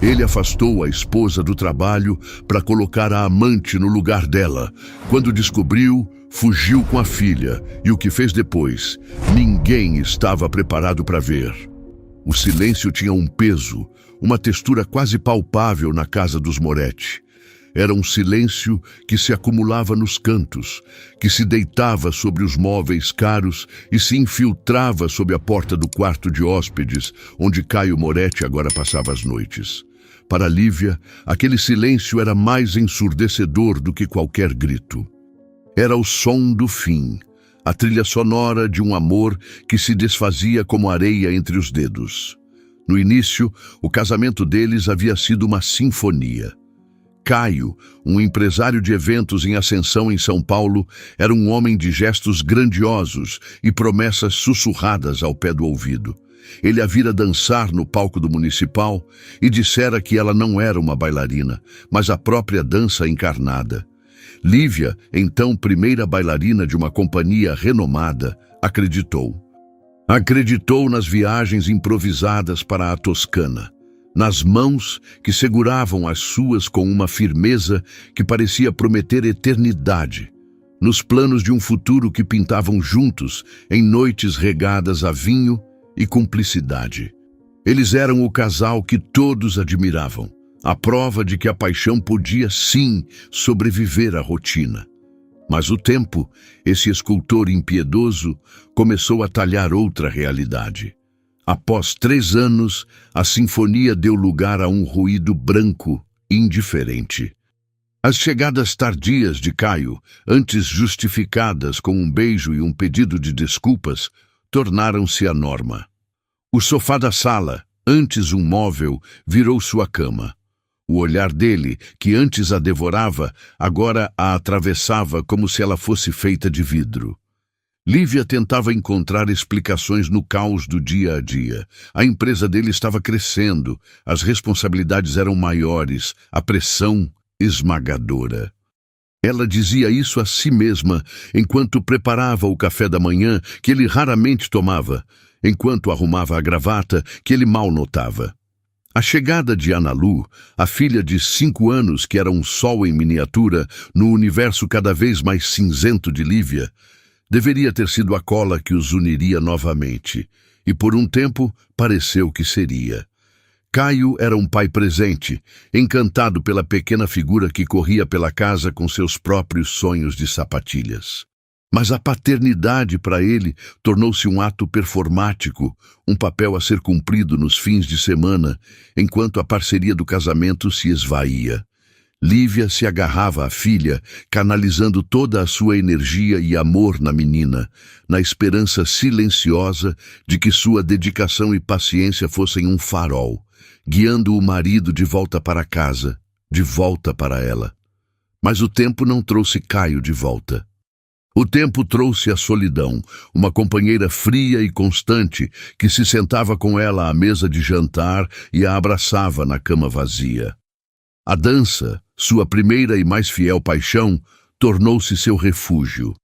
Ele afastou a esposa do trabalho para colocar a amante no lugar dela. Quando descobriu, fugiu com a filha, e o que fez depois, ninguém estava preparado para ver. O silêncio tinha um peso, uma textura quase palpável na casa dos Moretti. Era um silêncio que se acumulava nos cantos, que se deitava sobre os móveis caros e se infiltrava sob a porta do quarto de hóspedes, onde Caio Moretti agora passava as noites. Para Lívia, aquele silêncio era mais ensurdecedor do que qualquer grito. Era o som do fim, a trilha sonora de um amor que se desfazia como areia entre os dedos. No início, o casamento deles havia sido uma sinfonia. Caio, um empresário de eventos em ascensão em São Paulo, era um homem de gestos grandiosos e promessas sussurradas ao pé do ouvido. Ele a vira dançar no palco do Municipal e dissera que ela não era uma bailarina, mas a própria dança encarnada. Lívia, então primeira bailarina de uma companhia renomada, acreditou. Acreditou nas viagens improvisadas para a Toscana, nas mãos que seguravam as suas com uma firmeza que parecia prometer eternidade, nos planos de um futuro que pintavam juntos em noites regadas a vinho e cumplicidade. Eles eram o casal que todos admiravam, a prova de que a paixão podia, sim, sobreviver à rotina. Mas o tempo, esse escultor impiedoso, começou a talhar outra realidade. Após 3 anos, a sinfonia deu lugar a um ruído branco, indiferente. As chegadas tardias de Caio, antes justificadas com um beijo e um pedido de desculpas, tornaram-se a norma. O sofá da sala, antes um móvel, virou sua cama. O olhar dele, que antes a devorava, agora a atravessava como se ela fosse feita de vidro. Lívia tentava encontrar explicações no caos do dia a dia. A empresa dele estava crescendo, as responsabilidades eram maiores, a pressão esmagadora. Ela dizia isso a si mesma enquanto preparava o café da manhã, que ele raramente tomava, enquanto arrumava a gravata, que ele mal notava. A chegada de Ana Lu, a filha de 5 anos que era um sol em miniatura no universo cada vez mais cinzento de Lívia, deveria ter sido a cola que os uniria novamente, e por um tempo pareceu que seria. Caio era um pai presente, encantado pela pequena figura que corria pela casa com seus próprios sonhos de sapatilhas. Mas a paternidade para ele tornou-se um ato performático, um papel a ser cumprido nos fins de semana, enquanto a parceria do casamento se esvaía. Lívia se agarrava à filha, canalizando toda a sua energia e amor na menina, na esperança silenciosa de que sua dedicação e paciência fossem um farol, guiando o marido de volta para casa, de volta para ela. Mas o tempo não trouxe Caio de volta. O tempo trouxe a solidão, uma companheira fria e constante que se sentava com ela à mesa de jantar e a abraçava na cama vazia. A dança, sua primeira e mais fiel paixão, tornou-se seu refúgio.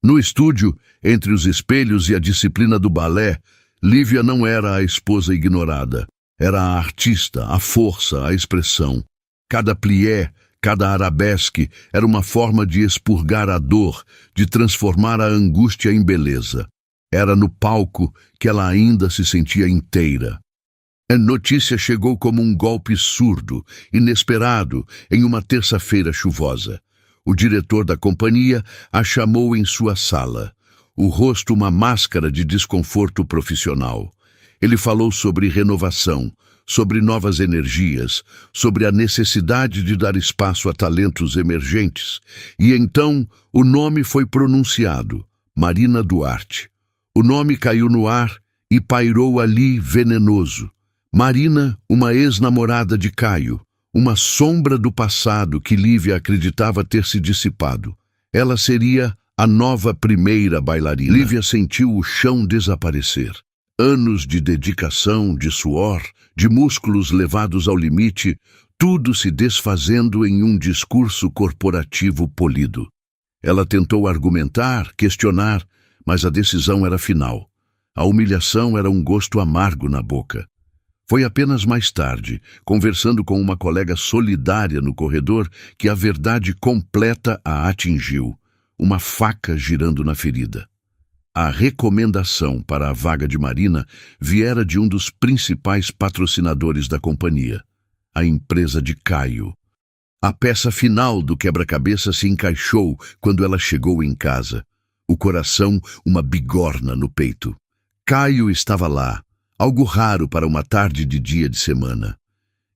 No estúdio, entre os espelhos e a disciplina do balé, Lívia não era a esposa ignorada. Era a artista, a força, a expressão. Cada plié, cada arabesque era uma forma de expurgar a dor, de transformar a angústia em beleza. Era no palco que ela ainda se sentia inteira. A notícia chegou como um golpe surdo, inesperado, em uma terça-feira chuvosa. O diretor da companhia a chamou em sua sala, o rosto uma máscara de desconforto profissional. Ele falou sobre renovação, sobre novas energias, sobre a necessidade de dar espaço a talentos emergentes. E então o nome foi pronunciado, Marina Duarte. O nome caiu no ar e pairou ali venenoso. Marina, uma ex-namorada de Caio, uma sombra do passado que Lívia acreditava ter se dissipado. Ela seria a nova primeira bailarina. Lívia sentiu o chão desaparecer. Anos de dedicação, de suor, de músculos levados ao limite, tudo se desfazendo em um discurso corporativo polido. Ela tentou argumentar, questionar, mas a decisão era final. A humilhação era um gosto amargo na boca. Foi apenas mais tarde, conversando com uma colega solidária no corredor, que a verdade completa a atingiu, uma faca girando na ferida. A recomendação para a vaga de Marina viera de um dos principais patrocinadores da companhia, a empresa de Caio. A peça final do quebra-cabeça se encaixou quando ela chegou em casa. O coração, uma bigorna no peito. Caio estava lá, algo raro para uma tarde de dia de semana.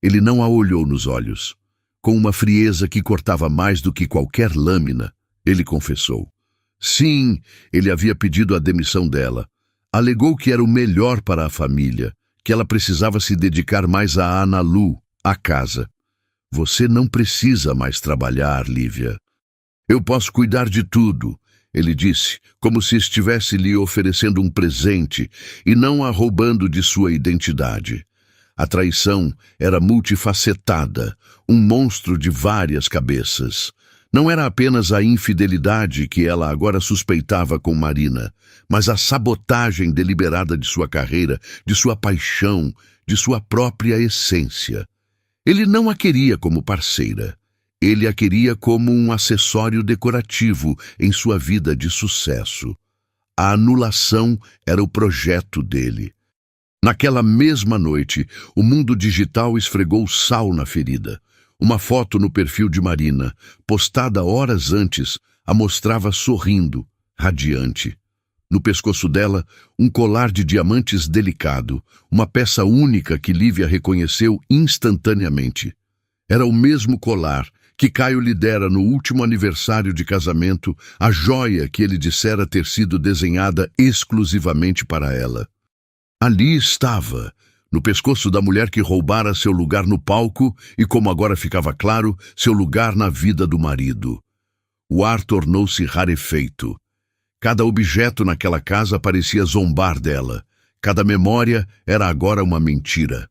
Ele não a olhou nos olhos. Com uma frieza que cortava mais do que qualquer lâmina, ele confessou. Sim, ele havia pedido a demissão dela. Alegou que era o melhor para a família, que ela precisava se dedicar mais a Analu, à casa. Você não precisa mais trabalhar, Lívia. Eu posso cuidar de tudo, ele disse, como se estivesse lhe oferecendo um presente e não a roubando de sua identidade. A traição era multifacetada, um monstro de várias cabeças. Não era apenas a infidelidade que ela agora suspeitava com Marina, mas a sabotagem deliberada de sua carreira, de sua paixão, de sua própria essência. Ele não a queria como parceira. Ele a queria como um acessório decorativo em sua vida de sucesso. A anulação era o projeto dele. Naquela mesma noite, o mundo digital esfregou sal na ferida. Uma foto no perfil de Marina, postada horas antes, a mostrava sorrindo, radiante. No pescoço dela, um colar de diamantes delicado, uma peça única que Lívia reconheceu instantaneamente. Era o mesmo colar que Caio lhe dera no último aniversário de casamento, a joia que ele dissera ter sido desenhada exclusivamente para ela. Ali estava, no pescoço da mulher que roubara seu lugar no palco e, como agora ficava claro, seu lugar na vida do marido. O ar tornou-se rarefeito. Cada objeto naquela casa parecia zombar dela. Cada memória era agora uma mentira.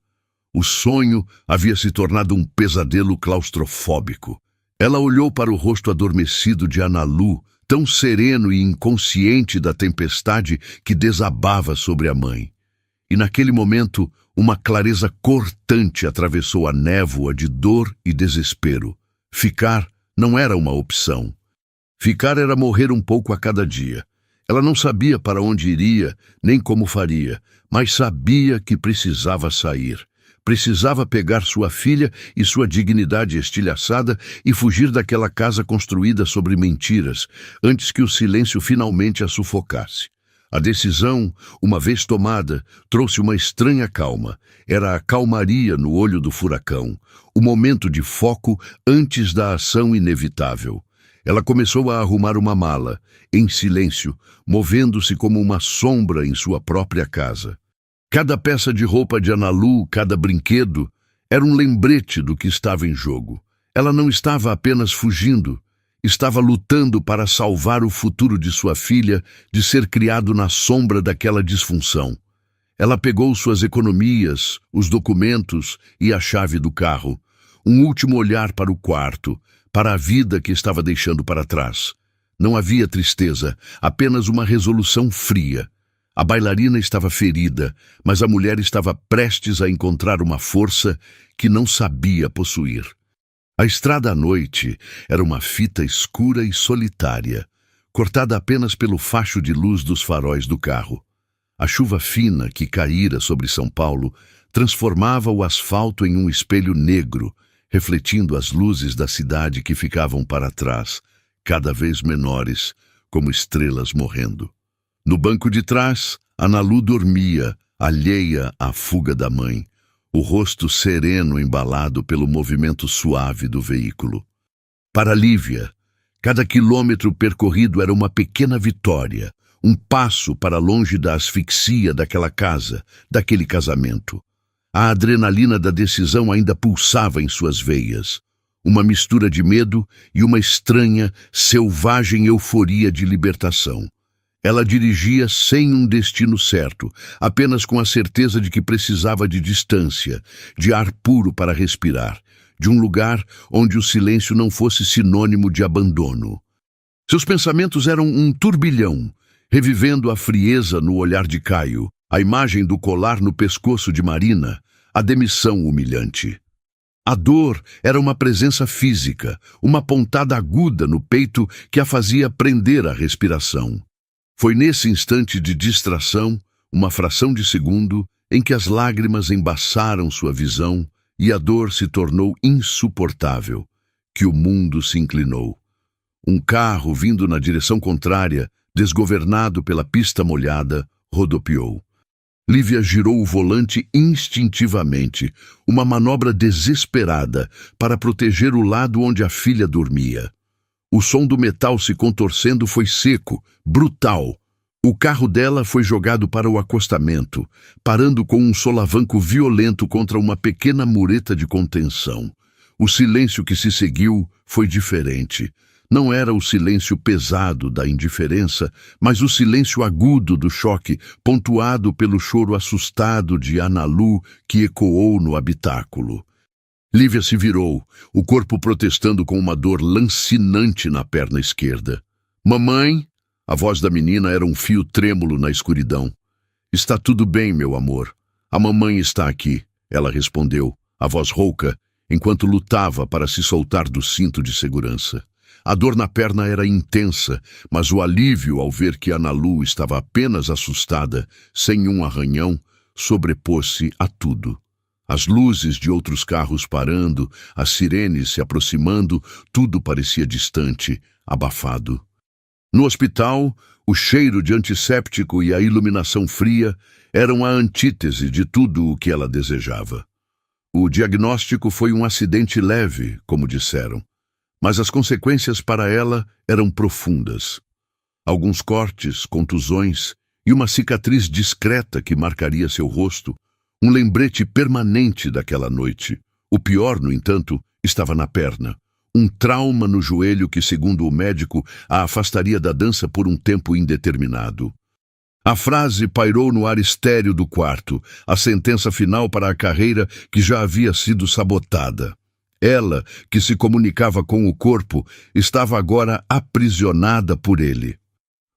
O sonho havia se tornado um pesadelo claustrofóbico. Ela olhou para o rosto adormecido de Analu, tão sereno e inconsciente da tempestade que desabava sobre a mãe. E naquele momento, uma clareza cortante atravessou a névoa de dor e desespero. Ficar não era uma opção. Ficar era morrer um pouco a cada dia. Ela não sabia para onde iria, nem como faria, mas sabia que precisava sair. Precisava pegar sua filha e sua dignidade estilhaçada e fugir daquela casa construída sobre mentiras, antes que o silêncio finalmente a sufocasse. A decisão, uma vez tomada, trouxe uma estranha calma. Era a calmaria no olho do furacão, o momento de foco antes da ação inevitável. Ela começou a arrumar uma mala, em silêncio, movendo-se como uma sombra em sua própria casa. Cada peça de roupa de Analu, cada brinquedo, era um lembrete do que estava em jogo. Ela não estava apenas fugindo, estava lutando para salvar o futuro de sua filha de ser criado na sombra daquela disfunção. Ela pegou suas economias, os documentos e a chave do carro. Um último olhar para o quarto, para a vida que estava deixando para trás. Não havia tristeza, apenas uma resolução fria. A bailarina estava ferida, mas a mulher estava prestes a encontrar uma força que não sabia possuir. A estrada à noite era uma fita escura e solitária, cortada apenas pelo facho de luz dos faróis do carro. A chuva fina que caíra sobre São Paulo transformava o asfalto em um espelho negro, refletindo as luzes da cidade que ficavam para trás, cada vez menores, como estrelas morrendo. No banco de trás, Analu dormia, alheia à fuga da mãe, o rosto sereno embalado pelo movimento suave do veículo. Para Lívia, cada quilômetro percorrido era uma pequena vitória, um passo para longe da asfixia daquela casa, daquele casamento. A adrenalina da decisão ainda pulsava em suas veias, uma mistura de medo e uma estranha, selvagem euforia de libertação. Ela dirigia sem um destino certo, apenas com a certeza de que precisava de distância, de ar puro para respirar, de um lugar onde o silêncio não fosse sinônimo de abandono. Seus pensamentos eram um turbilhão, revivendo a frieza no olhar de Caio, a imagem do colar no pescoço de Marina, a demissão humilhante. A dor era uma presença física, uma pontada aguda no peito que a fazia prender a respiração. Foi nesse instante de distração, uma fração de segundo, em que as lágrimas embaçaram sua visão e a dor se tornou insuportável, que o mundo se inclinou. Um carro vindo na direção contrária, desgovernado pela pista molhada, rodopiou. Lívia girou o volante instintivamente, uma manobra desesperada para proteger o lado onde a filha dormia. O som do metal se contorcendo foi seco, brutal. O carro dela foi jogado para o acostamento, parando com um solavanco violento contra uma pequena mureta de contenção. O silêncio que se seguiu foi diferente. Não era o silêncio pesado da indiferença, mas o silêncio agudo do choque, pontuado pelo choro assustado de Analu que ecoou no habitáculo. Lívia se virou, o corpo protestando com uma dor lancinante na perna esquerda. "Mamãe?" A voz da menina era um fio trêmulo na escuridão. "Está tudo bem, meu amor. A mamãe está aqui", ela respondeu, a voz rouca, enquanto lutava para se soltar do cinto de segurança. A dor na perna era intensa, mas o alívio ao ver que Analu estava apenas assustada, sem um arranhão, sobrepôs-se a tudo. As luzes de outros carros parando, as sirenes se aproximando, tudo parecia distante, abafado. No hospital, o cheiro de antisséptico e a iluminação fria eram a antítese de tudo o que ela desejava. O diagnóstico foi um acidente leve, como disseram. Mas as consequências para ela eram profundas. Alguns cortes, contusões e uma cicatriz discreta que marcaria seu rosto, um lembrete permanente daquela noite. O pior, no entanto, estava na perna. Um trauma no joelho que, segundo o médico, a afastaria da dança por um tempo indeterminado. A frase pairou no ar estéril do quarto, a sentença final para a carreira que já havia sido sabotada. Ela, que se comunicava com o corpo, estava agora aprisionada por ele.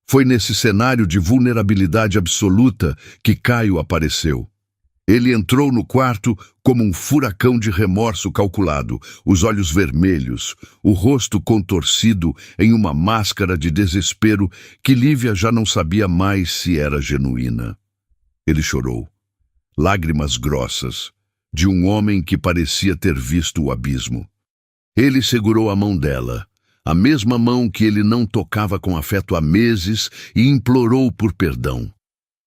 Foi nesse cenário de vulnerabilidade absoluta que Caio apareceu. Ele entrou no quarto como um furacão de remorso calculado, os olhos vermelhos, o rosto contorcido em uma máscara de desespero que Lívia já não sabia mais se era genuína. Ele chorou. Lágrimas grossas, de um homem que parecia ter visto o abismo. Ele segurou a mão dela, a mesma mão que ele não tocava com afeto há meses, e implorou por perdão.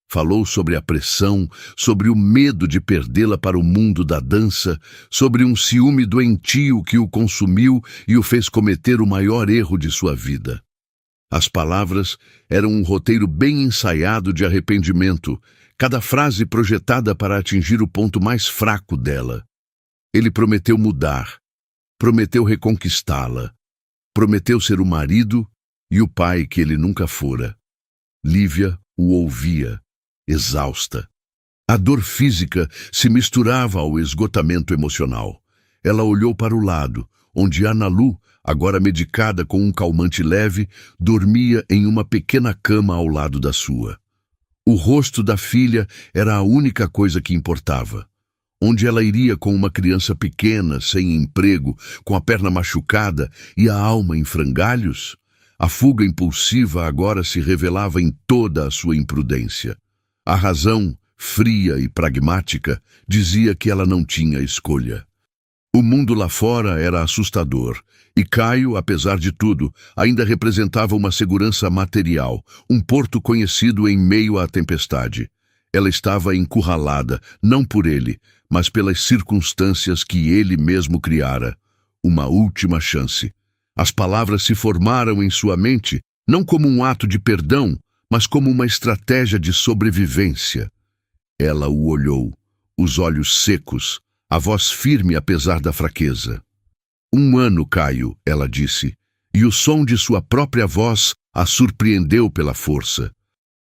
Falou sobre a pressão, sobre o medo de perdê-la para o mundo da dança, sobre um ciúme doentio que o consumiu e o fez cometer o maior erro de sua vida. As palavras eram um roteiro bem ensaiado de arrependimento, cada frase projetada para atingir o ponto mais fraco dela. Ele prometeu mudar, prometeu reconquistá-la, prometeu ser o marido e o pai que ele nunca fora. Lívia o ouvia, exausta. A dor física se misturava ao esgotamento emocional. Ela olhou para o lado, onde Analu, agora medicada com um calmante leve, dormia em uma pequena cama ao lado da sua. O rosto da filha era a única coisa que importava. Onde ela iria com uma criança pequena, sem emprego, com a perna machucada e a alma em frangalhos? A fuga impulsiva agora se revelava em toda a sua imprudência. A razão, fria e pragmática, dizia que ela não tinha escolha. O mundo lá fora era assustador, e Caio, apesar de tudo, ainda representava uma segurança material, um porto conhecido em meio à tempestade. Ela estava encurralada, não por ele, mas pelas circunstâncias que ele mesmo criara. Uma última chance. As palavras se formaram em sua mente, não como um ato de perdão, mas como uma estratégia de sobrevivência. Ela o olhou, os olhos secos, a voz firme apesar da fraqueza. 1 ano, Caio, ela disse, e o som de sua própria voz a surpreendeu pela força.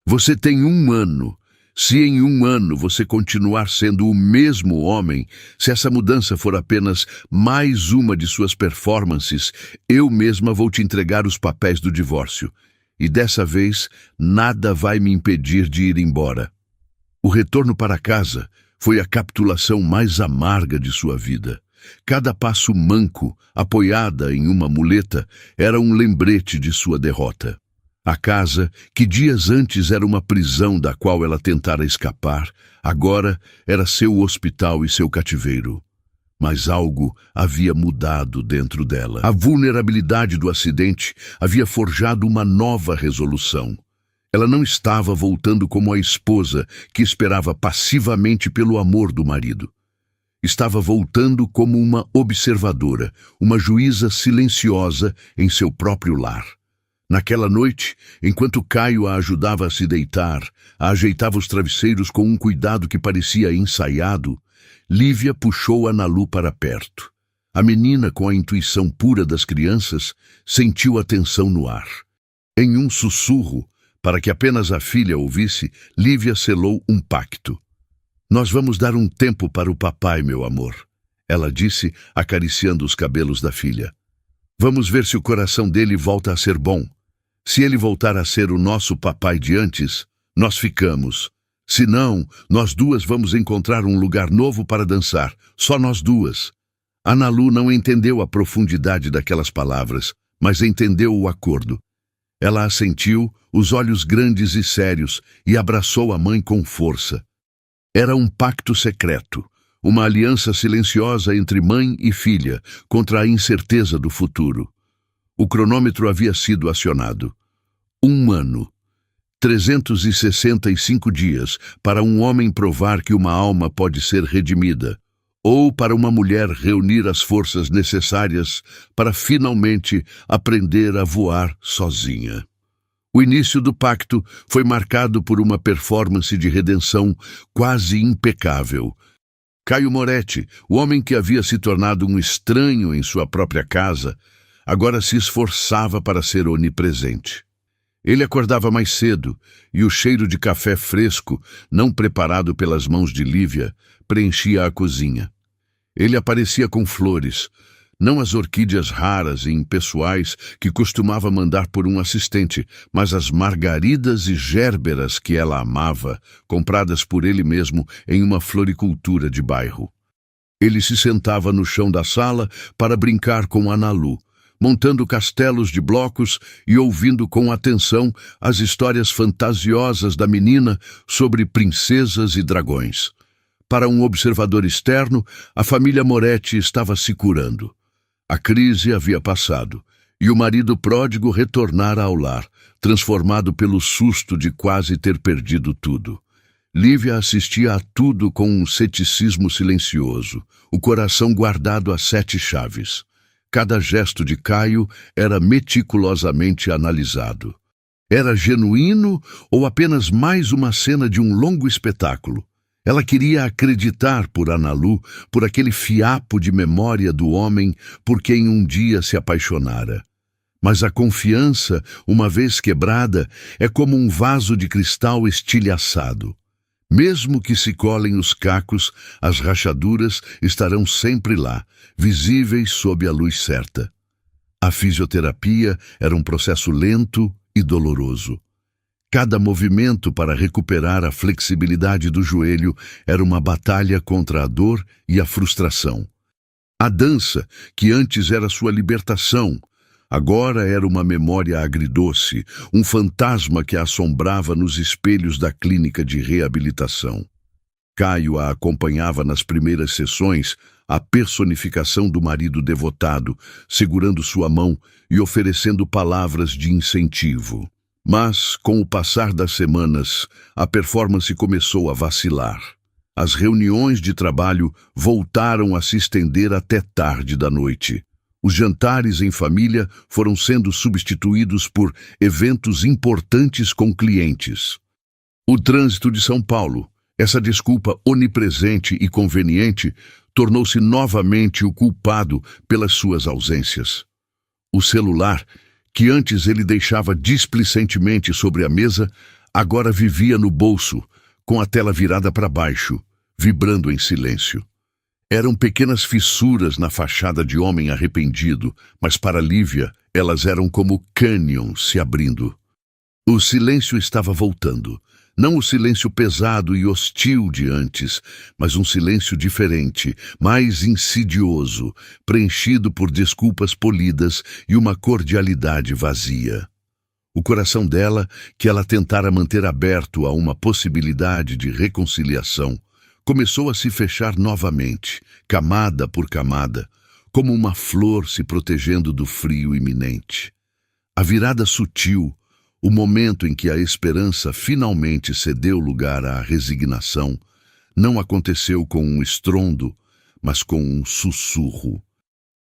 Você tem 1 ano. Se em 1 ano você continuar sendo o mesmo homem, se essa mudança for apenas mais uma de suas performances, eu mesma vou te entregar os papéis do divórcio. E dessa vez, nada vai me impedir de ir embora. O retorno para casa Foi a capitulação mais amarga de sua vida. Cada passo manco, apoiada em uma muleta, era um lembrete de sua derrota. A casa, que dias antes era uma prisão da qual ela tentara escapar, agora era seu hospital e seu cativeiro. Mas algo havia mudado dentro dela. A vulnerabilidade do acidente havia forjado uma nova resolução. Ela não estava voltando como a esposa que esperava passivamente pelo amor do marido. Estava voltando como uma observadora, uma juíza silenciosa em seu próprio lar. Naquela noite, enquanto Caio a ajudava a se deitar, a ajeitava os travesseiros com um cuidado que parecia ensaiado, Lívia puxou Analu para perto. A menina, com a intuição pura das crianças, sentiu a tensão no ar. Em um sussurro, para que apenas a filha ouvisse, Lívia selou um pacto. "Nós vamos dar um tempo para o papai, meu amor", ela disse, acariciando os cabelos da filha. "Vamos ver se o coração dele volta a ser bom. Se ele voltar a ser o nosso papai de antes, nós ficamos. Se não, nós duas vamos encontrar um lugar novo para dançar, só nós duas." Analu não entendeu a profundidade daquelas palavras, mas entendeu o acordo. Ela assentiu, os olhos grandes e sérios, e abraçou a mãe com força. Era um pacto secreto, uma aliança silenciosa entre mãe e filha contra a incerteza do futuro. O cronômetro havia sido acionado. 1 ano. 365 dias para um homem provar que uma alma pode ser redimida, ou para uma mulher reunir as forças necessárias para finalmente aprender a voar sozinha. O início do pacto foi marcado por uma performance de redenção quase impecável. Caio Moretti, o homem que havia se tornado um estranho em sua própria casa, agora se esforçava para ser onipresente. Ele acordava mais cedo, e o cheiro de café fresco, não preparado pelas mãos de Lívia, preenchia a cozinha. Ele aparecia com flores, não as orquídeas raras e impessoais que costumava mandar por um assistente, mas as margaridas e gérberas que ela amava, compradas por ele mesmo em uma floricultura de bairro. Ele se sentava no chão da sala para brincar com Analu, montando castelos de blocos e ouvindo com atenção as histórias fantasiosas da menina sobre princesas e dragões. Para um observador externo, a família Moretti estava se curando. A crise havia passado, e o marido pródigo retornara ao lar, transformado pelo susto de quase ter perdido tudo. Lívia assistia a tudo com um ceticismo silencioso, o coração guardado a 7 chaves. Cada gesto de Caio era meticulosamente analisado. Era genuíno ou apenas mais uma cena de um longo espetáculo? Ela queria acreditar por Analu, por aquele fiapo de memória do homem por quem um dia se apaixonara. Mas a confiança, uma vez quebrada, é como um vaso de cristal estilhaçado. Mesmo que se colhem os cacos, as rachaduras estarão sempre lá, visíveis sob a luz certa. A fisioterapia era um processo lento e doloroso. Cada movimento para recuperar a flexibilidade do joelho era uma batalha contra a dor e a frustração. A dança, que antes era sua libertação, agora era uma memória agridoce, um fantasma que a assombrava nos espelhos da clínica de reabilitação. Caio a acompanhava nas primeiras sessões, a personificação do marido devotado, segurando sua mão e oferecendo palavras de incentivo. Mas, com o passar das semanas, a performance começou a vacilar. As reuniões de trabalho voltaram a se estender até tarde da noite. Os jantares em família foram sendo substituídos por eventos importantes com clientes. O trânsito de São Paulo, essa desculpa onipresente e conveniente, tornou-se novamente o culpado pelas suas ausências. O celular, que antes ele deixava displicentemente sobre a mesa, agora vivia no bolso, com a tela virada para baixo, vibrando em silêncio. Eram pequenas fissuras na fachada de homem arrependido, mas para Lívia elas eram como cânions se abrindo. O silêncio estava voltando, Não o silêncio pesado e hostil de antes, mas um silêncio diferente, mais insidioso, preenchido por desculpas polidas e uma cordialidade vazia. O coração dela, que ela tentara manter aberto a uma possibilidade de reconciliação, começou a se fechar novamente, camada por camada, como uma flor se protegendo do frio iminente. A virada sutil, o momento em que a esperança finalmente cedeu lugar à resignação, não aconteceu com um estrondo, mas com um sussurro.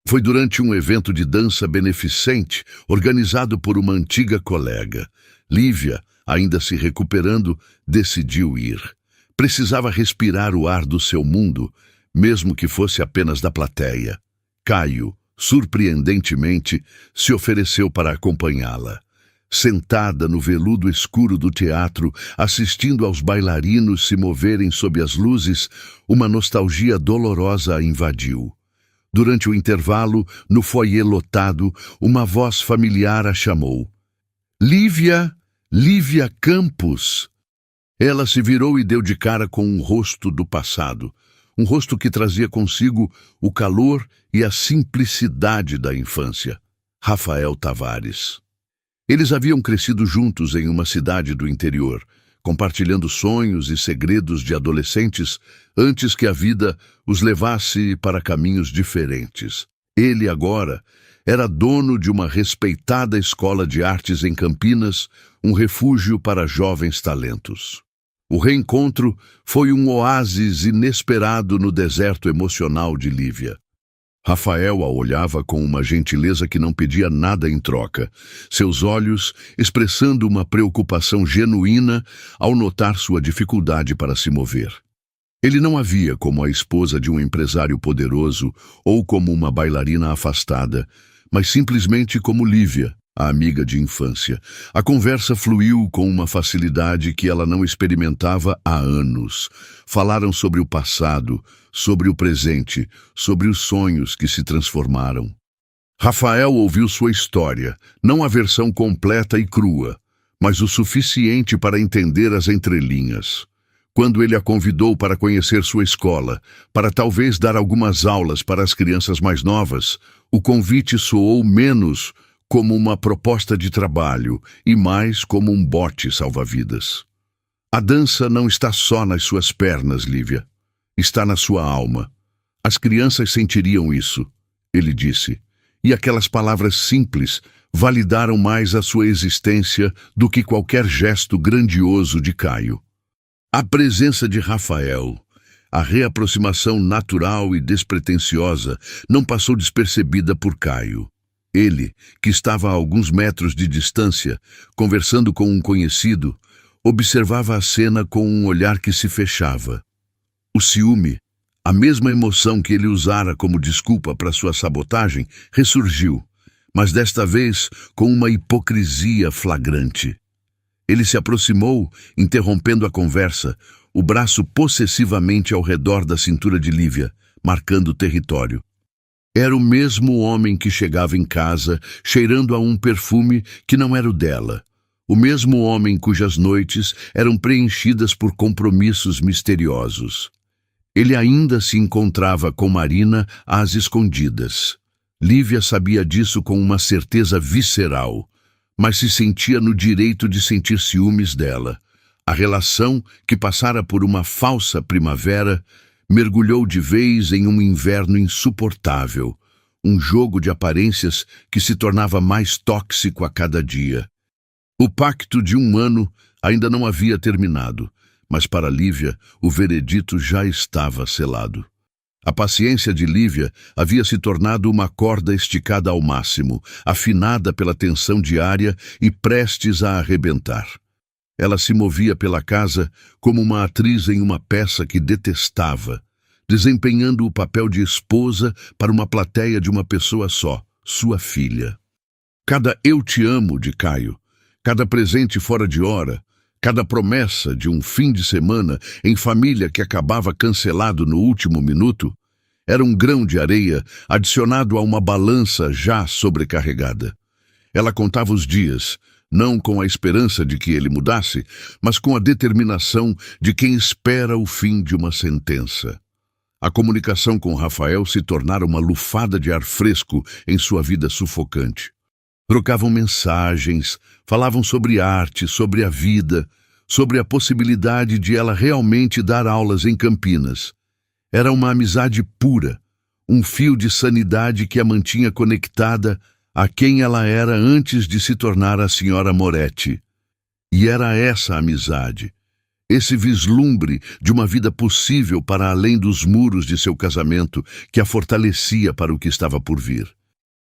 Foi durante um evento de dança beneficente organizado por uma antiga colega. Lívia, ainda se recuperando, decidiu ir. Precisava respirar o ar do seu mundo, mesmo que fosse apenas da plateia. Caio, surpreendentemente, se ofereceu para acompanhá-la. Sentada no veludo escuro do teatro, assistindo aos bailarinos se moverem sob as luzes, uma nostalgia dolorosa a invadiu. Durante o intervalo, no foyer lotado, uma voz familiar a chamou. Lívia! Lívia Campos! Ela se virou e deu de cara com um rosto do passado, um rosto que trazia consigo o calor e a simplicidade da infância. Rafael Tavares. Eles haviam crescido juntos em uma cidade do interior, compartilhando sonhos e segredos de adolescentes antes que a vida os levasse para caminhos diferentes. Ele agora era dono de uma respeitada escola de artes em Campinas, um refúgio para jovens talentos. O reencontro foi um oásis inesperado no deserto emocional de Lívia. Rafael a olhava com uma gentileza que não pedia nada em troca, seus olhos expressando uma preocupação genuína ao notar sua dificuldade para se mover. Ele não a via como a esposa de um empresário poderoso ou como uma bailarina afastada, mas simplesmente como Lívia, a amiga de infância. A conversa fluiu com uma facilidade que ela não experimentava há anos. Falaram sobre o passado, sobre o presente, sobre os sonhos que se transformaram. Rafael ouviu sua história, não a versão completa e crua, mas o suficiente para entender as entrelinhas. Quando ele a convidou para conhecer sua escola, para talvez dar algumas aulas para as crianças mais novas, o convite soou menos como uma proposta de trabalho e mais como um bote salva-vidas. A dança não está só nas suas pernas, Lívia. Está na sua alma. As crianças sentiriam isso, ele disse, e aquelas palavras simples validaram mais a sua existência do que qualquer gesto grandioso de Caio. A presença de Rafael, a reaproximação natural e despretensiosa, não passou despercebida por Caio. Ele, que estava a alguns metros de distância, conversando com um conhecido, observava a cena com um olhar que se fechava. O ciúme, a mesma emoção que ele usara como desculpa para sua sabotagem, ressurgiu, mas desta vez com uma hipocrisia flagrante. Ele se aproximou, interrompendo a conversa, o braço possessivamente ao redor da cintura de Lívia, marcando o território. Era o mesmo homem que chegava em casa, cheirando a um perfume que não era o dela. O mesmo homem cujas noites eram preenchidas por compromissos misteriosos. Ele ainda se encontrava com Marina às escondidas. Lívia sabia disso com uma certeza visceral, mas se sentia no direito de sentir ciúmes dela. A relação, que passara por uma falsa primavera, mergulhou de vez em um inverno insuportável, um jogo de aparências que se tornava mais tóxico a cada dia. O pacto de um ano ainda não havia terminado, mas para Lívia o veredito já estava selado. A paciência de Lívia havia se tornado uma corda esticada ao máximo, afinada pela tensão diária e prestes a arrebentar. Ela se movia pela casa como uma atriz em uma peça que detestava, desempenhando o papel de esposa para uma plateia de uma pessoa só, sua filha. Cada "eu te amo" de Caio, cada presente fora de hora, cada promessa de um fim de semana em família que acabava cancelado no último minuto, era um grão de areia adicionado a uma balança já sobrecarregada. Ela contava os dias, não com a esperança de que ele mudasse, mas com a determinação de quem espera o fim de uma sentença. A comunicação com Rafael se tornara uma lufada de ar fresco em sua vida sufocante. Trocavam mensagens, falavam sobre arte, sobre a vida, sobre a possibilidade de ela realmente dar aulas em Campinas. Era uma amizade pura, um fio de sanidade que a mantinha conectada a quem ela era antes de se tornar a senhora Moretti. E era essa amizade, esse vislumbre de uma vida possível para além dos muros de seu casamento, que a fortalecia para o que estava por vir.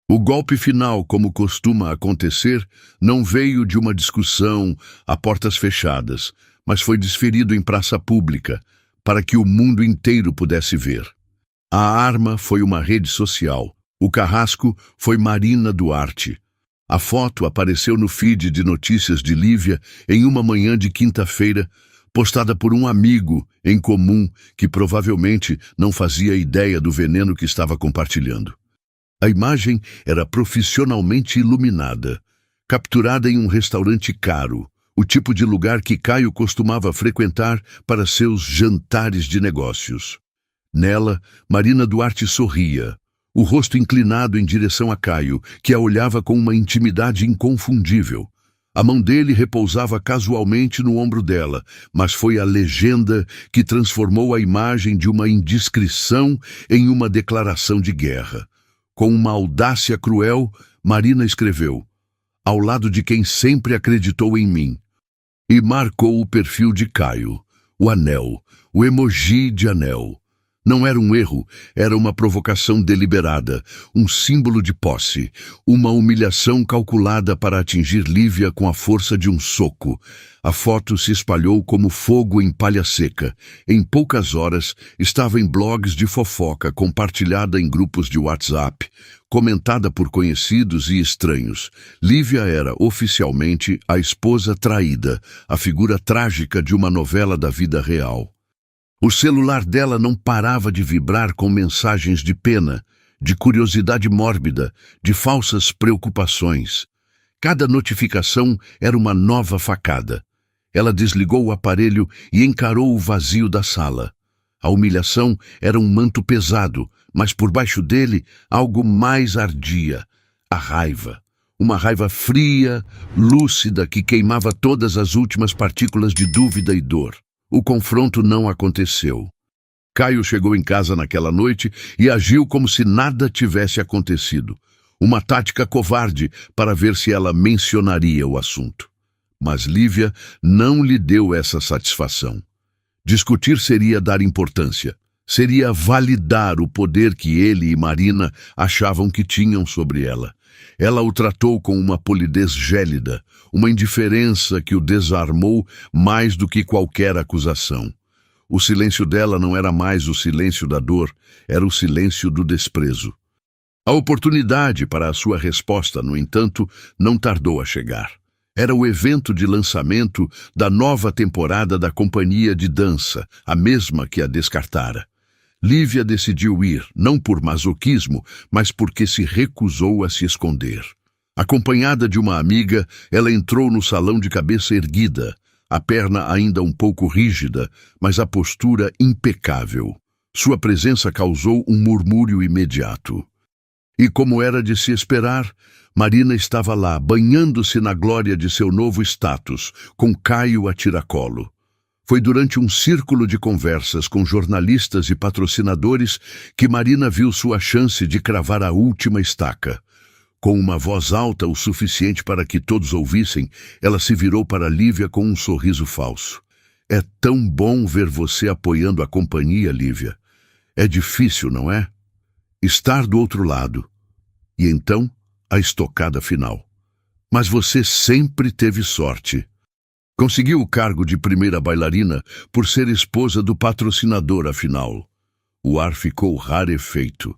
O golpe final, como costuma acontecer, não veio de uma discussão a portas fechadas, mas foi desferido em praça pública, para que o mundo inteiro pudesse ver. A arma foi uma rede social. O carrasco foi Marina Duarte. A foto apareceu no feed de notícias de Lívia em uma manhã de quinta-feira, postada por um amigo em comum que provavelmente não fazia ideia do veneno que estava compartilhando. A imagem era profissionalmente iluminada, capturada em um restaurante caro, o tipo de lugar que Caio costumava frequentar para seus jantares de negócios. Nela, Marina Duarte sorria, o rosto inclinado em direção a Caio, que a olhava com uma intimidade inconfundível. A mão dele repousava casualmente no ombro dela, mas foi a legenda que transformou a imagem de uma indiscrição em uma declaração de guerra. Com uma audácia cruel, Marina escreveu: "Ao lado de quem sempre acreditou em mim", e marcou o perfil de Caio, o anel, o emoji de anel. Não era um erro, era uma provocação deliberada, um símbolo de posse, uma humilhação calculada para atingir Lívia com a força de um soco. A foto se espalhou como fogo em palha seca. Em poucas horas, estava em blogs de fofoca, compartilhada em grupos de WhatsApp, comentada por conhecidos e estranhos. Lívia era, oficialmente, a esposa traída, a figura trágica de uma novela da vida real. O celular dela não parava de vibrar com mensagens de pena, de curiosidade mórbida, de falsas preocupações. Cada notificação era uma nova facada. Ela desligou o aparelho e encarou o vazio da sala. A humilhação era um manto pesado, mas por baixo dele algo mais ardia: a raiva. Uma raiva fria, lúcida, que queimava todas as últimas partículas de dúvida e dor. O confronto não aconteceu. Caio chegou em casa naquela noite e agiu como se nada tivesse acontecido. Uma tática covarde para ver se ela mencionaria o assunto. Mas Lívia não lhe deu essa satisfação. Discutir seria dar importância. Seria validar o poder que ele e Marina achavam que tinham sobre ela. Ela o tratou com uma polidez gélida, uma indiferença que o desarmou mais do que qualquer acusação. O silêncio dela não era mais o silêncio da dor, era o silêncio do desprezo. A oportunidade para a sua resposta, no entanto, não tardou a chegar. Era o evento de lançamento da nova temporada da companhia de dança, a mesma que a descartara. Lívia decidiu ir, não por masoquismo, mas porque se recusou a se esconder. Acompanhada de uma amiga, ela entrou no salão de cabeça erguida, a perna ainda um pouco rígida, mas a postura impecável. Sua presença causou um murmúrio imediato. E como era de se esperar, Marina estava lá, banhando-se na glória de seu novo status, com Caio a tiracolo. Foi durante um círculo de conversas com jornalistas e patrocinadores que Marina viu sua chance de cravar a última estaca. Com uma voz alta o suficiente para que todos ouvissem, ela se virou para Lívia com um sorriso falso. "É tão bom ver você apoiando a companhia, Lívia. É difícil, não é? Estar do outro lado." E então, a estocada final. "Mas você sempre teve sorte. Conseguiu o cargo de primeira bailarina por ser esposa do patrocinador, afinal." O ar ficou rarefeito.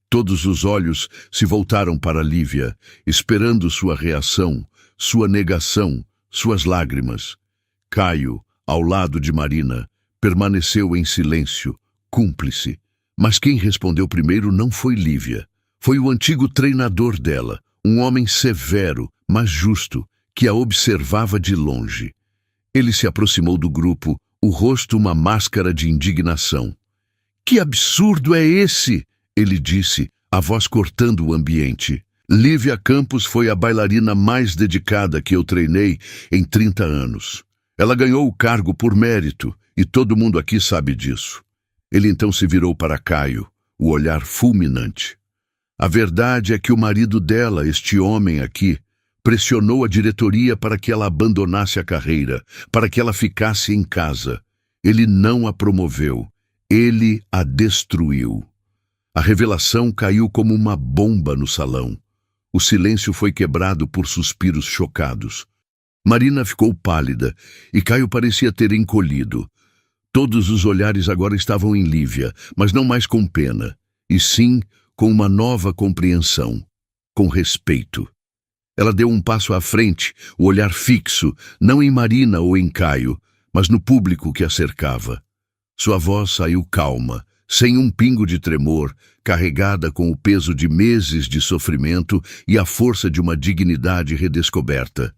Todos os olhos se voltaram para Lívia, esperando sua reação, sua negação, suas lágrimas. Caio, ao lado de Marina, permaneceu em silêncio, cúmplice. Mas quem respondeu primeiro não foi Lívia. Foi o antigo treinador dela, um homem severo, mas justo, que a observava de longe. Ele se aproximou do grupo, o rosto uma máscara de indignação. "Que absurdo é esse?" ele disse, a voz cortando o ambiente. Lívia Campos foi a bailarina mais dedicada que eu treinei em 30 anos. Ela ganhou o cargo por mérito, e todo mundo aqui sabe disso. Ele então se virou para Caio, o olhar fulminante. A verdade é que o marido dela, este homem aqui, pressionou a diretoria para que ela abandonasse a carreira, para que ela ficasse em casa. Ele não a promoveu, ele a destruiu. A revelação caiu como uma bomba no salão. O silêncio foi quebrado por suspiros chocados. Marina ficou pálida e Caio parecia ter encolhido. Todos os olhares agora estavam em Lívia, mas não mais com pena, e sim com uma nova compreensão, com respeito. Ela deu um passo à frente, o olhar fixo, não em Marina ou em Caio, mas no público que a cercava. Sua voz saiu calma, sem um pingo de tremor, carregada com o peso de meses de sofrimento e a força de uma dignidade redescoberta.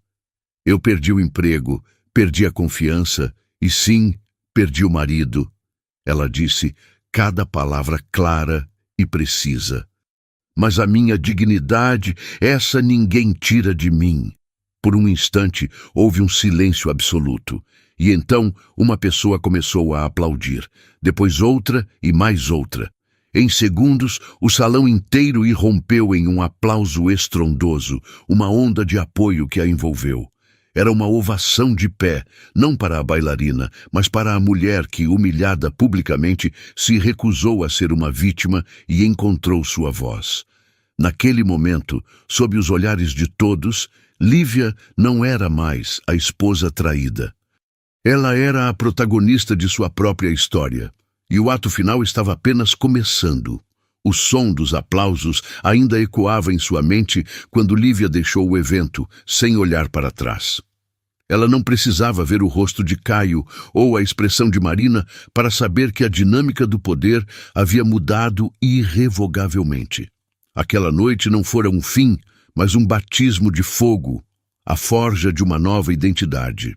Eu perdi o emprego, perdi a confiança e, sim, perdi o marido. Ela disse, cada palavra clara e precisa. Mas a minha dignidade, essa ninguém tira de mim. Por um instante, houve um silêncio absoluto. E então, uma pessoa começou a aplaudir. Depois outra e mais outra. Em segundos, o salão inteiro irrompeu em um aplauso estrondoso, uma onda de apoio que a envolveu. Era uma ovação de pé, não para a bailarina, mas para a mulher que, humilhada publicamente, se recusou a ser uma vítima e encontrou sua voz. Naquele momento, sob os olhares de todos, Lívia não era mais a esposa traída. Ela era a protagonista de sua própria história, e o ato final estava apenas começando. O som dos aplausos ainda ecoava em sua mente quando Lívia deixou o evento, sem olhar para trás. Ela não precisava ver o rosto de Caio ou a expressão de Marina para saber que a dinâmica do poder havia mudado irrevogavelmente. Aquela noite não fora um fim, mas um batismo de fogo, a forja de uma nova identidade.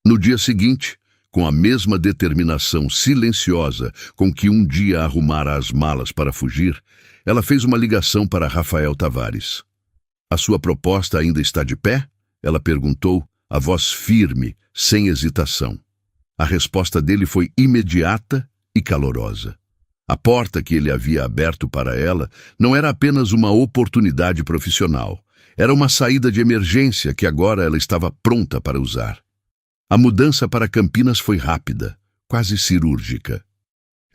No dia seguinte, com a mesma determinação silenciosa com que um dia arrumara as malas para fugir, ela fez uma ligação para Rafael Tavares. "A sua proposta ainda está de pé?" ela perguntou, a voz firme, sem hesitação. A resposta dele foi imediata e calorosa. A porta que ele havia aberto para ela não era apenas uma oportunidade profissional, era uma saída de emergência que agora ela estava pronta para usar. A mudança para Campinas foi rápida, quase cirúrgica.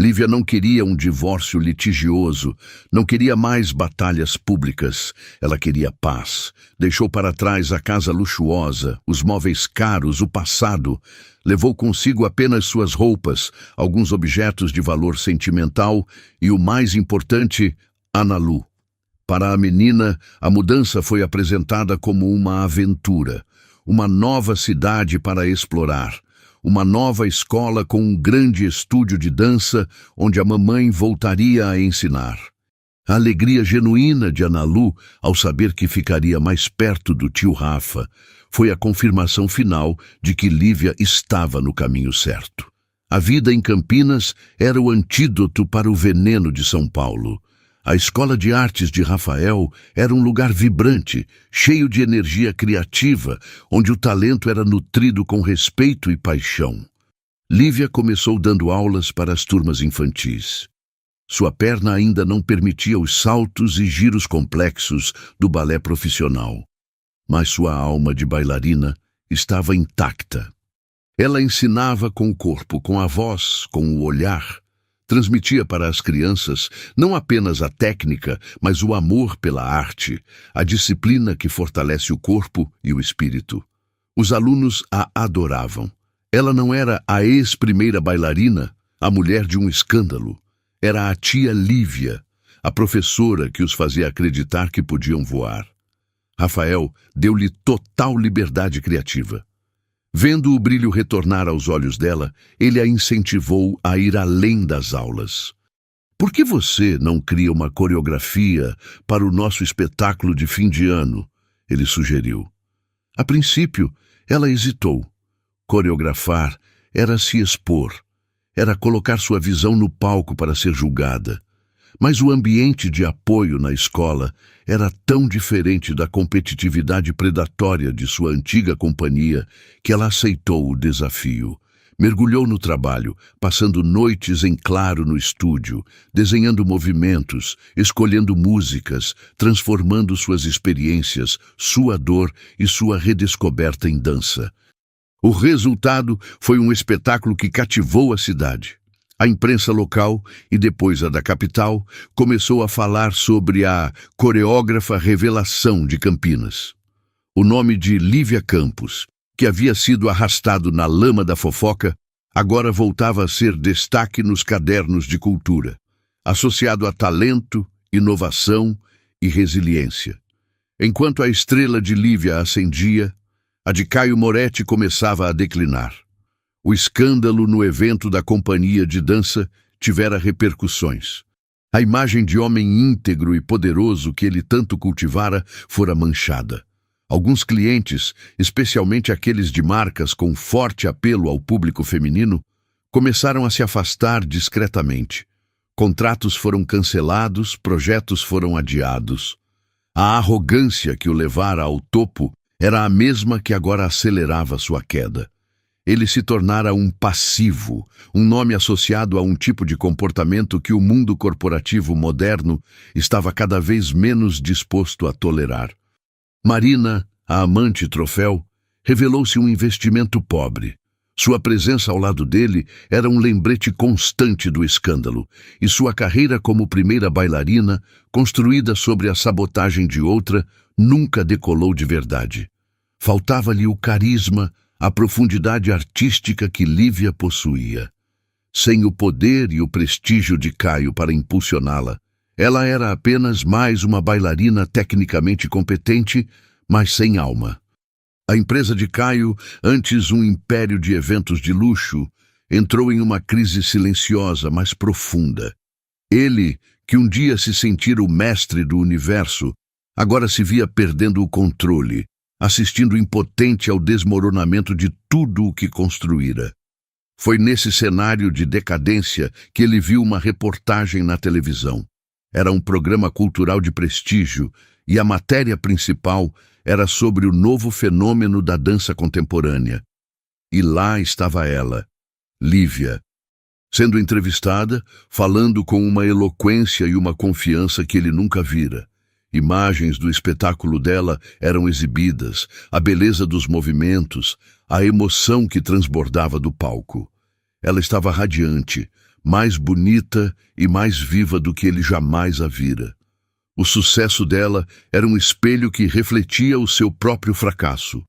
Lívia não queria um divórcio litigioso, não queria mais batalhas públicas. Ela queria paz. Deixou para trás a casa luxuosa, os móveis caros, o passado. Levou consigo apenas suas roupas, alguns objetos de valor sentimental e, o mais importante, Ana Lu. Para a menina, a mudança foi apresentada como uma aventura. Uma nova cidade para explorar, uma nova escola com um grande estúdio de dança onde a mamãe voltaria a ensinar. A alegria genuína de Ana Lu ao saber que ficaria mais perto do tio Rafa foi a confirmação final de que Lívia estava no caminho certo. A vida em Campinas era o antídoto para o veneno de São Paulo. A Escola de Artes de Rafael era um lugar vibrante, cheio de energia criativa, onde o talento era nutrido com respeito e paixão. Lívia começou dando aulas para as turmas infantis. Sua perna ainda não permitia os saltos e giros complexos do balé profissional, mas sua alma de bailarina estava intacta. Ela ensinava com o corpo, com a voz, com o olhar. Transmitia para as crianças não apenas a técnica, mas o amor pela arte, a disciplina que fortalece o corpo e o espírito. Os alunos a adoravam. Ela não era a ex-primeira bailarina, a mulher de um escândalo. Era a tia Lívia, a professora que os fazia acreditar que podiam voar. Rafael deu-lhe total liberdade criativa. Vendo o brilho retornar aos olhos dela, ele a incentivou a ir além das aulas. "Por que você não cria uma coreografia para o nosso espetáculo de fim de ano?" ele sugeriu. A princípio, ela hesitou. Coreografar era se expor, era colocar sua visão no palco para ser julgada. Mas o ambiente de apoio na escola era tão diferente da competitividade predatória de sua antiga companhia que ela aceitou o desafio. Mergulhou no trabalho, passando noites em claro no estúdio, desenhando movimentos, escolhendo músicas, transformando suas experiências, sua dor e sua redescoberta em dança. O resultado foi um espetáculo que cativou a cidade. A imprensa local, e depois a da capital, começou a falar sobre a coreógrafa revelação de Campinas. O nome de Lívia Campos, que havia sido arrastado na lama da fofoca, agora voltava a ser destaque nos cadernos de cultura, associado a talento, inovação e resiliência. Enquanto a estrela de Lívia ascendia, a de Caio Moretti começava a declinar. O escândalo no evento da companhia de dança tivera repercussões. A imagem de homem íntegro e poderoso que ele tanto cultivara fora manchada. Alguns clientes, especialmente aqueles de marcas com forte apelo ao público feminino, começaram a se afastar discretamente. Contratos foram cancelados, projetos foram adiados. A arrogância que o levara ao topo era a mesma que agora acelerava sua queda. Ele se tornara um passivo, um nome associado a um tipo de comportamento que o mundo corporativo moderno estava cada vez menos disposto a tolerar. Marina, a amante troféu, revelou-se um investimento pobre. Sua presença ao lado dele era um lembrete constante do escândalo, e sua carreira como primeira bailarina, construída sobre a sabotagem de outra, nunca decolou de verdade. Faltava-lhe o carisma, a profundidade artística que Lívia possuía. Sem o poder e o prestígio de Caio para impulsioná-la, ela era apenas mais uma bailarina tecnicamente competente, mas sem alma. A empresa de Caio, antes um império de eventos de luxo, entrou em uma crise silenciosa, mas profunda. Ele, que um dia se sentira o mestre do universo, agora se via perdendo o controle, assistindo impotente ao desmoronamento de tudo o que construíra. Foi nesse cenário de decadência que ele viu uma reportagem na televisão. Era um programa cultural de prestígio e a matéria principal era sobre o novo fenômeno da dança contemporânea. E lá estava ela, Lívia, sendo entrevistada, falando com uma eloquência e uma confiança que ele nunca vira. Imagens do espetáculo dela eram exibidas, a beleza dos movimentos, a emoção que transbordava do palco. Ela estava radiante, mais bonita e mais viva do que ele jamais a vira. O sucesso dela era um espelho que refletia o seu próprio fracasso.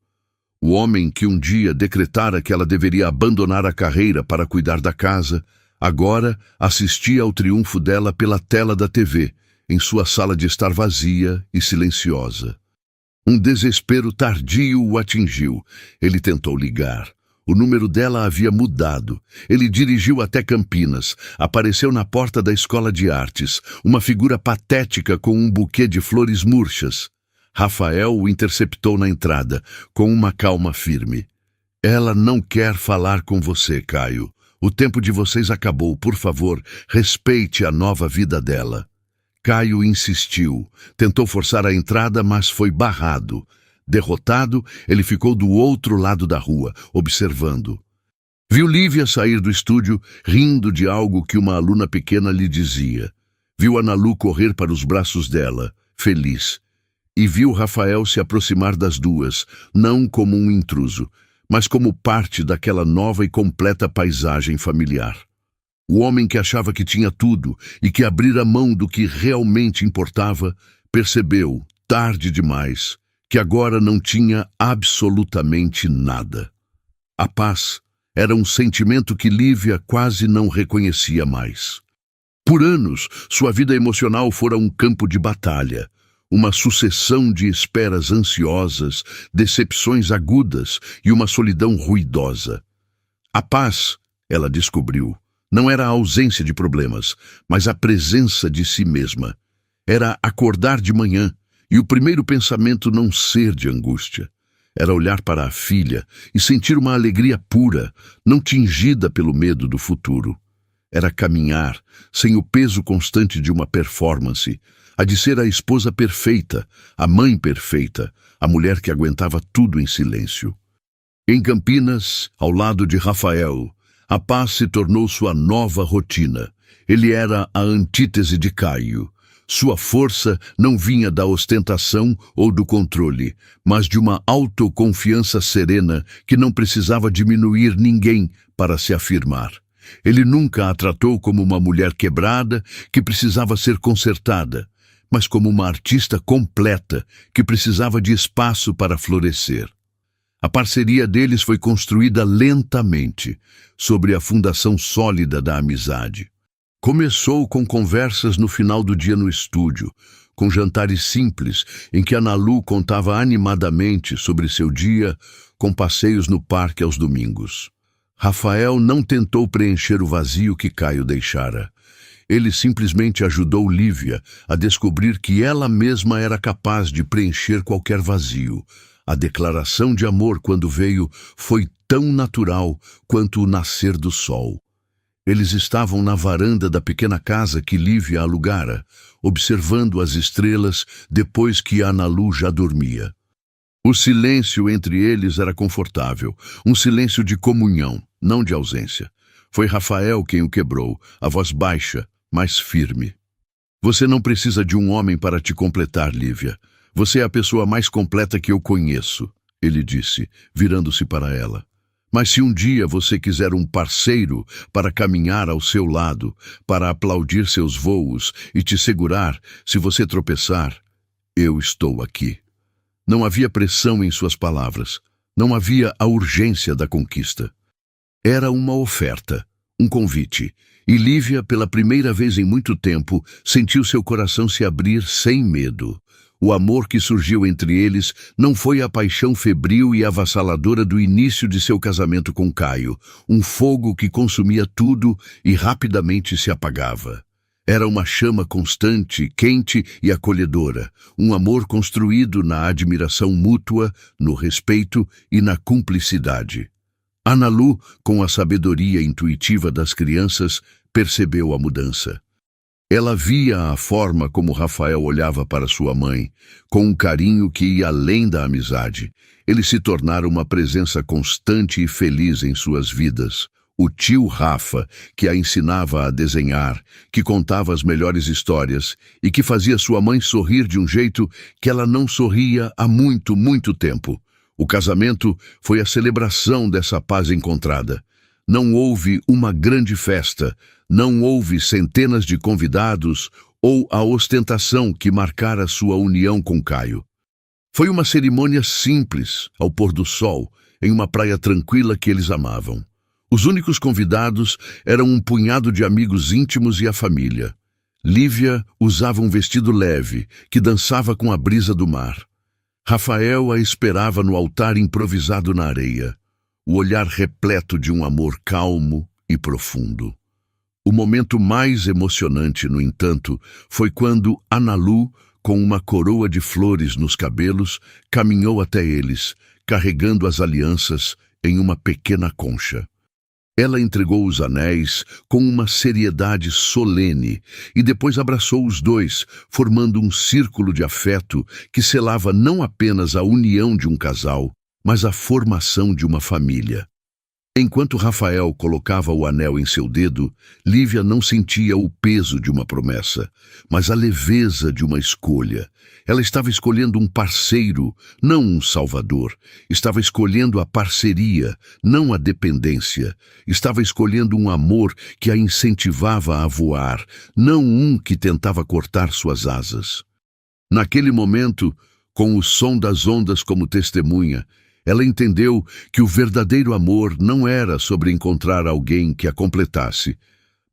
O homem que um dia decretara que ela deveria abandonar a carreira para cuidar da casa, agora assistia ao triunfo dela pela tela da TV, em sua sala de estar vazia e silenciosa. Um desespero tardio o atingiu. Ele tentou ligar. O número dela havia mudado. Ele dirigiu até Campinas. Apareceu na porta da escola de artes, uma figura patética com um buquê de flores murchas. Rafael o interceptou na entrada, com uma calma firme. Ela não quer falar com você, Caio. O tempo de vocês acabou. Por favor, respeite a nova vida dela. Caio insistiu. Tentou forçar a entrada, mas foi barrado. Derrotado, ele ficou do outro lado da rua, observando. Viu Lívia sair do estúdio, rindo de algo que uma aluna pequena lhe dizia. Viu Ana Lu correr para os braços dela, feliz. E viu Rafael se aproximar das duas, não como um intruso, mas como parte daquela nova e completa paisagem familiar. O homem que achava que tinha tudo e que abrira mão do que realmente importava, percebeu, tarde demais, que agora não tinha absolutamente nada. A paz era um sentimento que Lívia quase não reconhecia mais. Por anos, sua vida emocional fora um campo de batalha, uma sucessão de esperas ansiosas, decepções agudas e uma solidão ruidosa. A paz, ela descobriu, não era a ausência de problemas, mas a presença de si mesma. Era acordar de manhã e o primeiro pensamento não ser de angústia. Era olhar para a filha e sentir uma alegria pura, não tingida pelo medo do futuro. Era caminhar, sem o peso constante de uma performance, a de ser a esposa perfeita, a mãe perfeita, a mulher que aguentava tudo em silêncio. Em Campinas, ao lado de Rafael, a paz se tornou sua nova rotina. Ele era a antítese de Caio. Sua força não vinha da ostentação ou do controle, mas de uma autoconfiança serena que não precisava diminuir ninguém para se afirmar. Ele nunca a tratou como uma mulher quebrada que precisava ser consertada, mas como uma artista completa que precisava de espaço para florescer. A parceria deles foi construída lentamente, sobre a fundação sólida da amizade. Começou com conversas no final do dia no estúdio, com jantares simples em que Ana Lu contava animadamente sobre seu dia, com passeios no parque aos domingos. Rafael não tentou preencher o vazio que Caio deixara. Ele simplesmente ajudou Lívia a descobrir que ela mesma era capaz de preencher qualquer vazio. A declaração de amor, quando veio, foi tão natural quanto o nascer do sol. Eles estavam na varanda da pequena casa que Lívia alugara, observando as estrelas depois que Ana Lu já dormia. O silêncio entre eles era confortável, um silêncio de comunhão, não de ausência. Foi Rafael quem o quebrou, a voz baixa, mas firme. Você não precisa de um homem para te completar, Lívia. Você é a pessoa mais completa que eu conheço, ele disse, virando-se para ela. Mas se um dia você quiser um parceiro para caminhar ao seu lado, para aplaudir seus voos e te segurar se você tropeçar, eu estou aqui. Não havia pressão em suas palavras. Não havia a urgência da conquista. Era uma oferta, um convite. E Lívia, pela primeira vez em muito tempo, sentiu seu coração se abrir sem medo. O amor que surgiu entre eles não foi a paixão febril e avassaladora do início de seu casamento com Caio, um fogo que consumia tudo e rapidamente se apagava. Era uma chama constante, quente e acolhedora, um amor construído na admiração mútua, no respeito e na cumplicidade. Ana Lu, com a sabedoria intuitiva das crianças, percebeu a mudança. Ela via a forma como Rafael olhava para sua mãe, com um carinho que ia além da amizade. Ele se tornara uma presença constante e feliz em suas vidas. O tio Rafa, que a ensinava a desenhar, que contava as melhores histórias e que fazia sua mãe sorrir de um jeito que ela não sorria há muito, muito tempo. O casamento foi a celebração dessa paz encontrada. Não houve uma grande festa, não houve centenas de convidados ou a ostentação que marcara sua união com Caio. Foi uma cerimônia simples, ao pôr do sol, em uma praia tranquila que eles amavam. Os únicos convidados eram um punhado de amigos íntimos e a família. Lívia usava um vestido leve, que dançava com a brisa do mar. Rafael a esperava no altar improvisado na areia, o olhar repleto de um amor calmo e profundo. O momento mais emocionante, no entanto, foi quando Ana Lu, com uma coroa de flores nos cabelos, caminhou até eles, carregando as alianças em uma pequena concha. Ela entregou os anéis com uma seriedade solene e depois abraçou os dois, formando um círculo de afeto que selava não apenas a união de um casal, mas a formação de uma família. Enquanto Rafael colocava o anel em seu dedo, Lívia não sentia o peso de uma promessa, mas a leveza de uma escolha. Ela estava escolhendo um parceiro, não um salvador. Estava escolhendo a parceria, não a dependência. Estava escolhendo um amor que a incentivava a voar, não um que tentava cortar suas asas. Naquele momento, com o som das ondas como testemunha, ela entendeu que o verdadeiro amor não era sobre encontrar alguém que a completasse,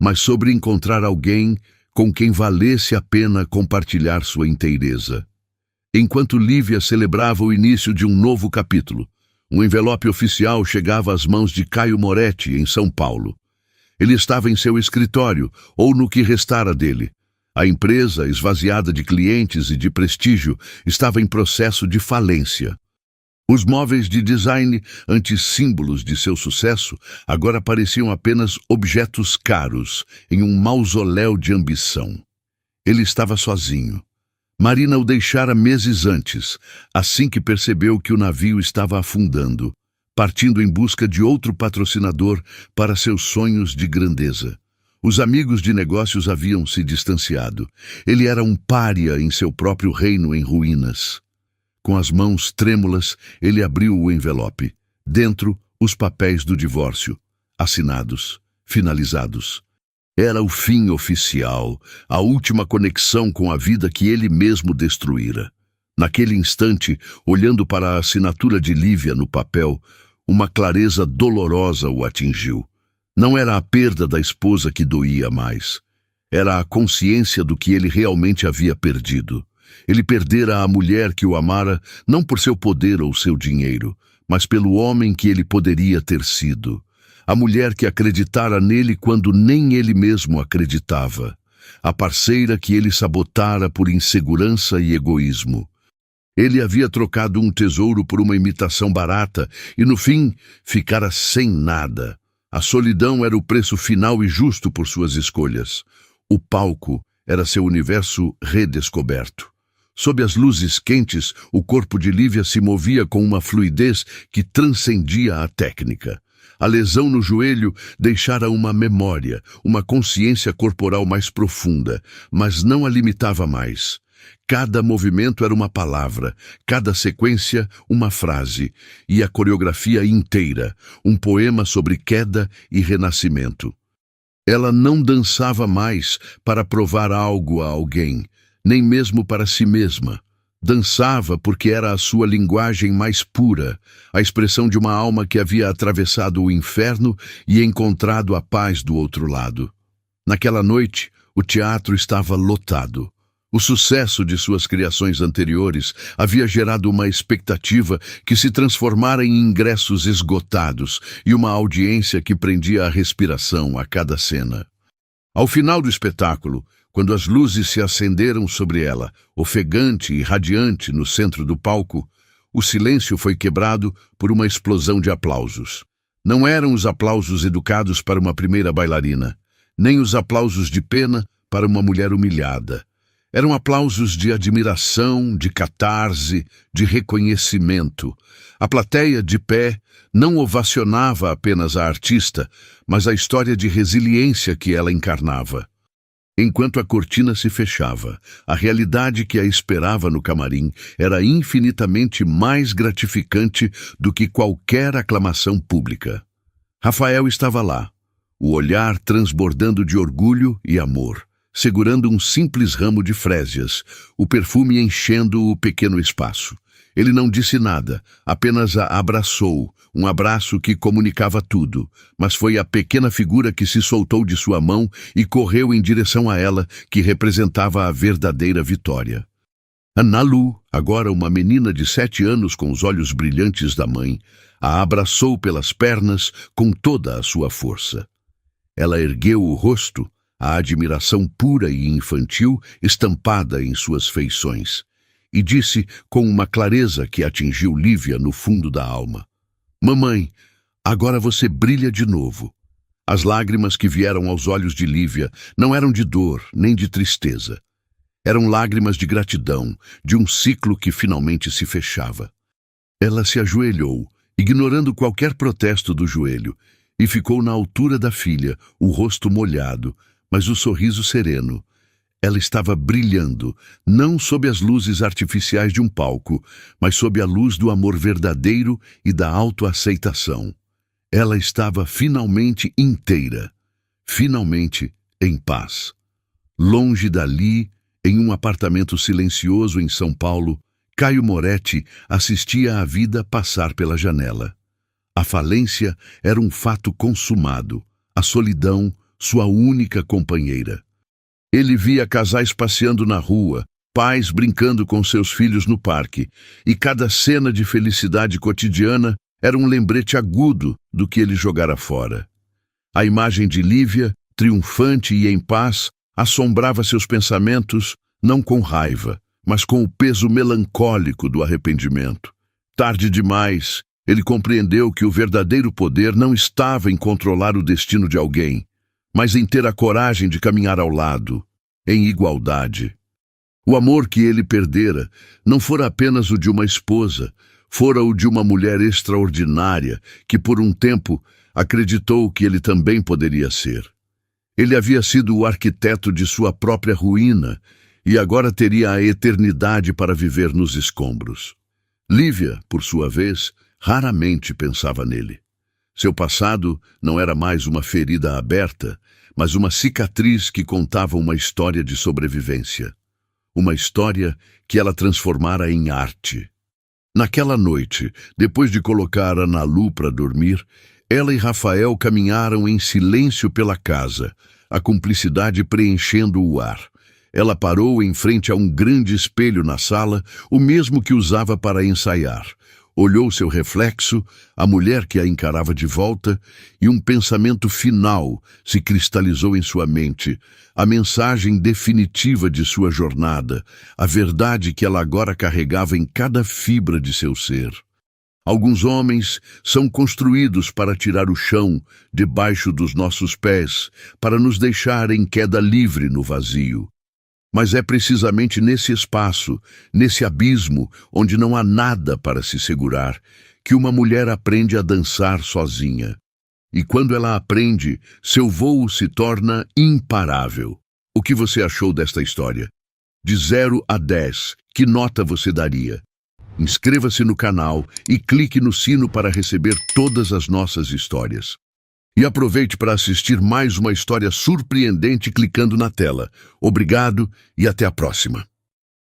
mas sobre encontrar alguém com quem valesse a pena compartilhar sua inteireza. Enquanto Lívia celebrava o início de um novo capítulo, um envelope oficial chegava às mãos de Caio Moretti, em São Paulo. Ele estava em seu escritório, ou no que restara dele. A empresa, esvaziada de clientes e de prestígio, estava em processo de falência. Os móveis de design, antissímbolos de seu sucesso, agora pareciam apenas objetos caros em um mausoléu de ambição. Ele estava sozinho. Marina o deixara meses antes, assim que percebeu que o navio estava afundando, partindo em busca de outro patrocinador para seus sonhos de grandeza. Os amigos de negócios haviam se distanciado. Ele era um pária em seu próprio reino em ruínas. Com as mãos trêmulas, ele abriu o envelope. Dentro, os papéis do divórcio, assinados, finalizados. Era o fim oficial, a última conexão com a vida que ele mesmo destruíra. Naquele instante, olhando para a assinatura de Lívia no papel, uma clareza dolorosa o atingiu. Não era a perda da esposa que doía mais. Era a consciência do que ele realmente havia perdido. Ele perdera a mulher que o amara não por seu poder ou seu dinheiro, mas pelo homem que ele poderia ter sido. A mulher que acreditara nele quando nem ele mesmo acreditava. A parceira que ele sabotara por insegurança e egoísmo. Ele havia trocado um tesouro por uma imitação barata e, no fim, ficara sem nada. A solidão era o preço final e justo por suas escolhas. O palco era seu universo redescoberto. Sob as luzes quentes, o corpo de Lívia se movia com uma fluidez que transcendia a técnica. A lesão no joelho deixara uma memória, uma consciência corporal mais profunda, mas não a limitava mais. Cada movimento era uma palavra, cada sequência uma frase, e a coreografia inteira, um poema sobre queda e renascimento. Ela não dançava mais para provar algo a alguém, nem mesmo para si mesma. Dançava porque era a sua linguagem mais pura, a expressão de uma alma que havia atravessado o inferno e encontrado a paz do outro lado. Naquela noite, o teatro estava lotado. O sucesso de suas criações anteriores havia gerado uma expectativa que se transformara em ingressos esgotados e uma audiência que prendia a respiração a cada cena. Ao final do espetáculo, quando as luzes se acenderam sobre ela, ofegante e radiante no centro do palco, o silêncio foi quebrado por uma explosão de aplausos. Não eram os aplausos educados para uma primeira bailarina, nem os aplausos de pena para uma mulher humilhada. Eram aplausos de admiração, de catarse, de reconhecimento. A plateia, de pé, não ovacionava apenas a artista, mas a história de resiliência que ela encarnava. Enquanto a cortina se fechava, a realidade que a esperava no camarim era infinitamente mais gratificante do que qualquer aclamação pública. Rafael estava lá, o olhar transbordando de orgulho e amor, segurando um simples ramo de frésias, o perfume enchendo o pequeno espaço. Ele não disse nada, apenas a abraçou, um abraço que comunicava tudo, mas foi a pequena figura que se soltou de sua mão e correu em direção a ela, que representava a verdadeira vitória. Analu, agora uma menina de 7 anos com os olhos brilhantes da mãe, a abraçou pelas pernas com toda a sua força. Ela ergueu o rosto, a admiração pura e infantil estampada em suas feições, e disse com uma clareza que atingiu Lívia no fundo da alma: "Mamãe, agora você brilha de novo." As lágrimas que vieram aos olhos de Lívia não eram de dor nem de tristeza. Eram lágrimas de gratidão, de um ciclo que finalmente se fechava. Ela se ajoelhou, ignorando qualquer protesto do joelho, e ficou na altura da filha, o rosto molhado, mas o sorriso sereno. Ela estava brilhando, não sob as luzes artificiais de um palco, mas sob a luz do amor verdadeiro e da autoaceitação. Ela estava finalmente inteira, finalmente em paz. Longe dali, em um apartamento silencioso em São Paulo, Caio Moretti assistia a vida passar pela janela. A falência era um fato consumado, a solidão, sua única companheira. Ele via casais passeando na rua, pais brincando com seus filhos no parque, e cada cena de felicidade cotidiana era um lembrete agudo do que ele jogara fora. A imagem de Lívia, triunfante e em paz, assombrava seus pensamentos, não com raiva, mas com o peso melancólico do arrependimento. Tarde demais, ele compreendeu que o verdadeiro poder não estava em controlar o destino de alguém, mas em ter a coragem de caminhar ao lado, em igualdade. O amor que ele perdera não fora apenas o de uma esposa, fora o de uma mulher extraordinária que por um tempo acreditou que ele também poderia ser. Ele havia sido o arquiteto de sua própria ruína e agora teria a eternidade para viver nos escombros. Lívia, por sua vez, raramente pensava nele. Seu passado não era mais uma ferida aberta, mas uma cicatriz que contava uma história de sobrevivência. Uma história que ela transformara em arte. Naquela noite, depois de colocar Ana Lu para dormir, ela e Rafael caminharam em silêncio pela casa, a cumplicidade preenchendo o ar. Ela parou em frente a um grande espelho na sala, o mesmo que usava para ensaiar. Olhou seu reflexo, a mulher que a encarava de volta, e um pensamento final se cristalizou em sua mente, a mensagem definitiva de sua jornada, a verdade que ela agora carregava em cada fibra de seu ser. Alguns homens são construídos para tirar o chão debaixo dos nossos pés, para nos deixar em queda livre no vazio. Mas é precisamente nesse espaço, nesse abismo, onde não há nada para se segurar, que uma mulher aprende a dançar sozinha. E quando ela aprende, seu voo se torna imparável. O que você achou desta história? De 0 a 10, que nota você daria? Inscreva-se no canal e clique no sino para receber todas as nossas histórias. E aproveite para assistir mais uma história surpreendente clicando na tela. Obrigado e até a próxima.